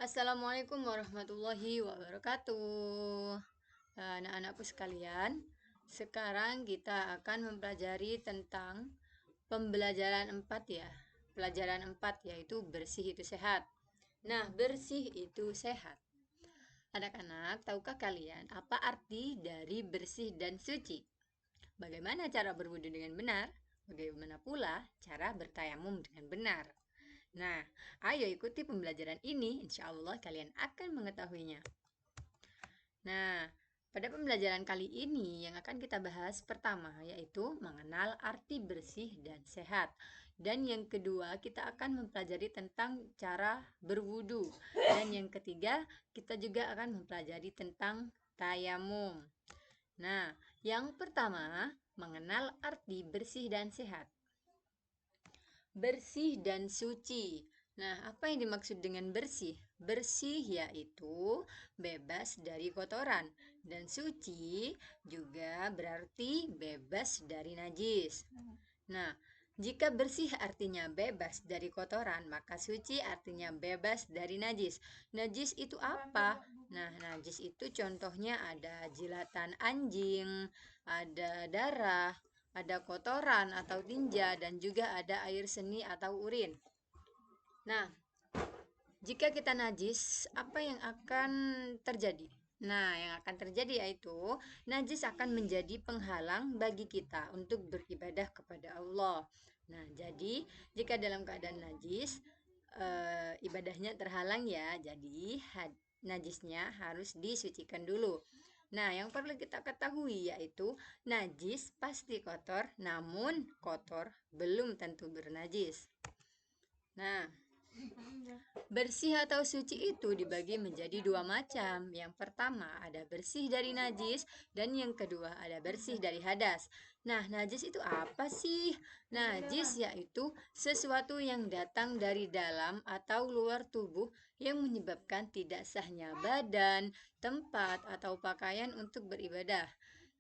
Assalamualaikum warahmatullahi wabarakatuh. Anak-anakku sekalian, sekarang kita akan mempelajari tentang pembelajaran 4 ya. Pelajaran 4 yaitu bersih itu sehat. Nah, bersih itu sehat. Anak-anak, tahukah kalian apa arti dari bersih dan suci? Bagaimana cara berwudu dengan benar? Bagaimana pula cara bertayamum dengan benar? Nah, ayo ikuti pembelajaran ini, insya Allah kalian akan mengetahuinya. Nah, pada pembelajaran kali ini yang akan kita bahas pertama yaitu mengenal arti bersih dan sehat. Dan yang kedua kita akan mempelajari tentang cara berwudu. Dan yang ketiga kita juga akan mempelajari tentang tayamum. Nah, yang pertama mengenal arti bersih dan sehat. Bersih dan suci. Nah, apa yang dimaksud dengan bersih? Bersih yaitu bebas dari kotoran, dan suci juga berarti bebas dari najis. Nah, jika bersih artinya bebas dari kotoran, maka suci artinya bebas dari najis. Najis itu apa? Nah, najis itu contohnya ada jilatan anjing, ada darah, ada kotoran atau tinja, dan juga ada air seni atau urin. Nah, jika kita najis, apa yang akan terjadi? Nah, yang akan terjadi yaitu najis akan menjadi penghalang bagi kita untuk beribadah kepada Allah. Nah, jadi jika dalam keadaan najis, ibadahnya terhalang ya. Jadi najisnya harus disucikan dulu. Nah, yang perlu kita ketahui yaitu najis pasti kotor, namun kotor belum tentu bernajis. Nah, bersih atau suci itu dibagi menjadi dua macam. Yang pertama ada bersih dari najis dan yang kedua ada bersih dari hadas. Nah, najis itu apa sih? Najis yaitu sesuatu yang datang dari dalam atau luar tubuh yang menyebabkan tidak sahnya badan, tempat, atau pakaian untuk beribadah.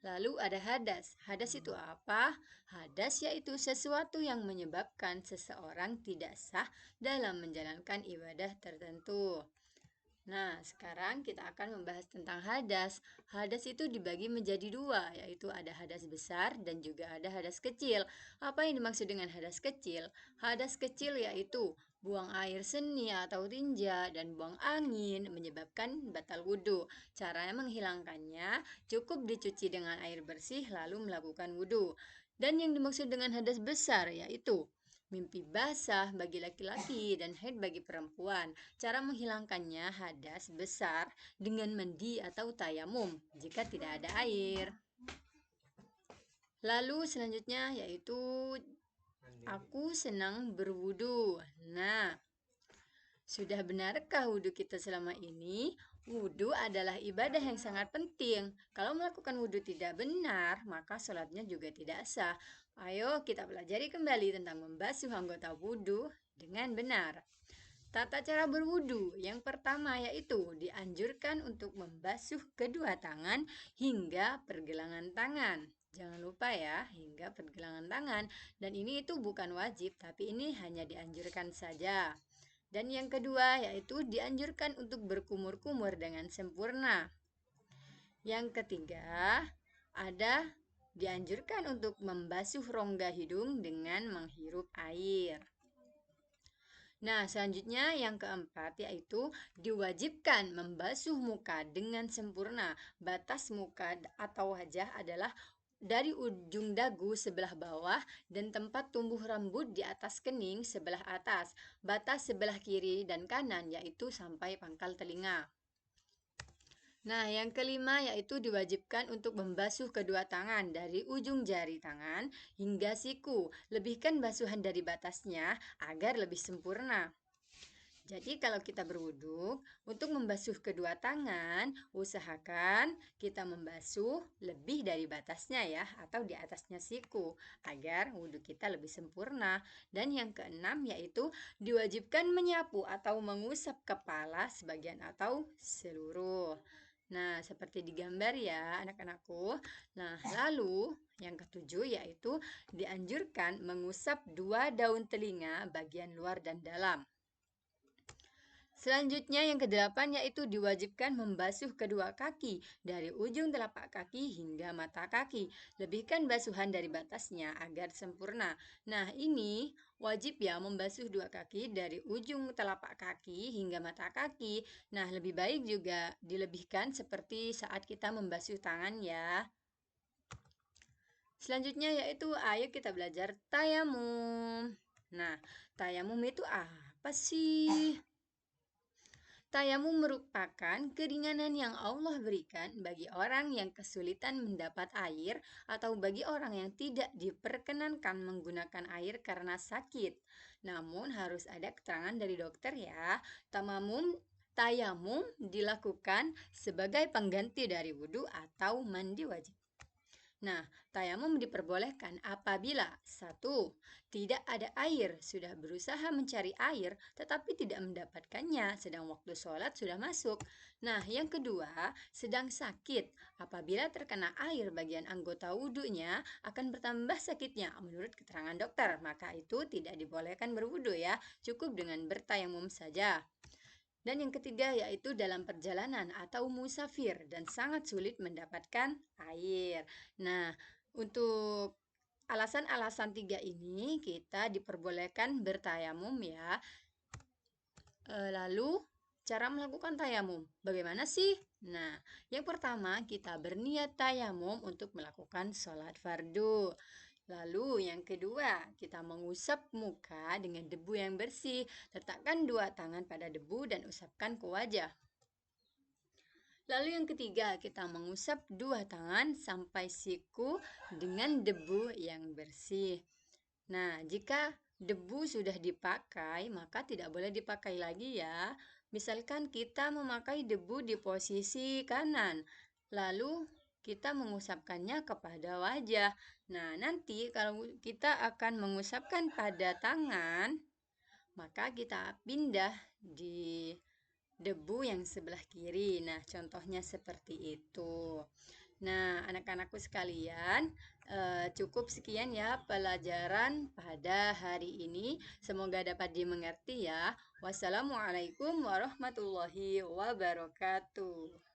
Lalu ada hadas. Hadas itu apa? Hadas yaitu sesuatu yang menyebabkan seseorang tidak sah dalam menjalankan ibadah tertentu. Nah, sekarang kita akan membahas tentang hadas. Hadas itu dibagi menjadi dua, yaitu ada hadas besar dan juga ada hadas kecil. Apa yang dimaksud dengan hadas kecil? Hadas kecil yaitu buang air seni atau tinja dan buang angin menyebabkan batal wudhu. Caranya menghilangkannya cukup dicuci dengan air bersih lalu melakukan wudhu. Dan yang dimaksud dengan hadas besar yaitu mimpi basah bagi laki-laki dan haid bagi perempuan. Cara menghilangkannya hadas besar dengan mandi atau tayamum jika tidak ada air. Lalu selanjutnya yaitu aku senang berwudu. Nah, sudah benarkah wudhu kita selama ini? Wudhu adalah ibadah yang sangat penting. Kalau melakukan wudhu tidak benar, maka sholatnya juga tidak sah. Ayo kita pelajari kembali tentang membasuh anggota wudhu dengan benar. Tata cara berwudhu yang pertama yaitu dianjurkan untuk membasuh kedua tangan hingga pergelangan tangan. Jangan lupa ya, hingga pergelangan tangan. Dan ini itu bukan wajib, tapi ini hanya dianjurkan saja. Dan yang kedua yaitu dianjurkan untuk berkumur-kumur dengan sempurna. Yang ketiga, ada dianjurkan untuk membasuh rongga hidung dengan menghirup air. Nah, selanjutnya yang keempat yaitu diwajibkan membasuh muka dengan sempurna. Batas muka atau wajah adalah dari ujung dagu sebelah bawah dan tempat tumbuh rambut di atas kening sebelah atas. Batas sebelah kiri dan kanan yaitu sampai pangkal telinga. Nah, yang kelima yaitu diwajibkan untuk membasuh kedua tangan dari ujung jari tangan hingga siku. Lebihkan basuhan dari batasnya agar lebih sempurna. Jadi kalau kita berwudhu, untuk membasuh kedua tangan, usahakan kita membasuh lebih dari batasnya ya, atau di atasnya siku, agar wudhu kita lebih sempurna. Dan yang keenam yaitu diwajibkan menyapu atau mengusap kepala sebagian atau seluruh. Nah, seperti di gambar ya anak-anakku. Nah, lalu yang ketujuh yaitu dianjurkan mengusap dua daun telinga bagian luar dan dalam. Selanjutnya yang kedelapan yaitu diwajibkan membasuh kedua kaki dari ujung telapak kaki hingga mata kaki. Lebihkan basuhan dari batasnya agar sempurna. Nah, ini wajib ya membasuh dua kaki dari ujung telapak kaki hingga mata kaki. Nah, lebih baik juga dilebihkan seperti saat kita membasuh tangan ya. Selanjutnya yaitu ayo kita belajar tayamum. Nah, tayamum itu apa sih? Tayamum merupakan keringanan yang Allah berikan bagi orang yang kesulitan mendapat air atau bagi orang yang tidak diperkenankan menggunakan air karena sakit. Namun harus ada keterangan dari dokter ya. Tayamum dilakukan sebagai pengganti dari wudhu atau mandi wajib. Nah, tayamum diperbolehkan apabila 1. Tidak ada air, sudah berusaha mencari air tetapi tidak mendapatkannya sedang waktu sholat sudah masuk. Nah, yang kedua, sedang sakit. Apabila terkena air bagian anggota wudhunya akan bertambah sakitnya menurut keterangan dokter. Maka itu tidak dibolehkan berwudhu ya, cukup dengan bertayamum saja. Dan yang ketiga yaitu dalam perjalanan atau musafir dan sangat sulit mendapatkan air. Nah, untuk alasan-alasan 3 ini kita diperbolehkan bertayamum ya. Lalu cara melakukan tayamum, bagaimana sih? Nah, yang pertama kita berniat tayamum untuk melakukan sholat fardu. Lalu yang kedua, kita mengusap muka dengan debu yang bersih. Letakkan dua tangan pada debu dan usapkan ke wajah. Lalu yang ketiga, kita mengusap dua tangan sampai siku dengan debu yang bersih. Nah, jika debu sudah dipakai, maka tidak boleh dipakai lagi ya. Misalkan kita memakai debu di posisi kanan, lalu kita mengusapkannya kepada wajah. Nah, nanti kalau kita akan mengusapkan pada tangan, maka kita pindah di debu yang sebelah kiri. Nah, contohnya seperti itu. Nah, anak-anakku sekalian, cukup sekian ya pelajaran pada hari ini. Semoga dapat dimengerti ya. Wassalamualaikum warahmatullahi wabarakatuh.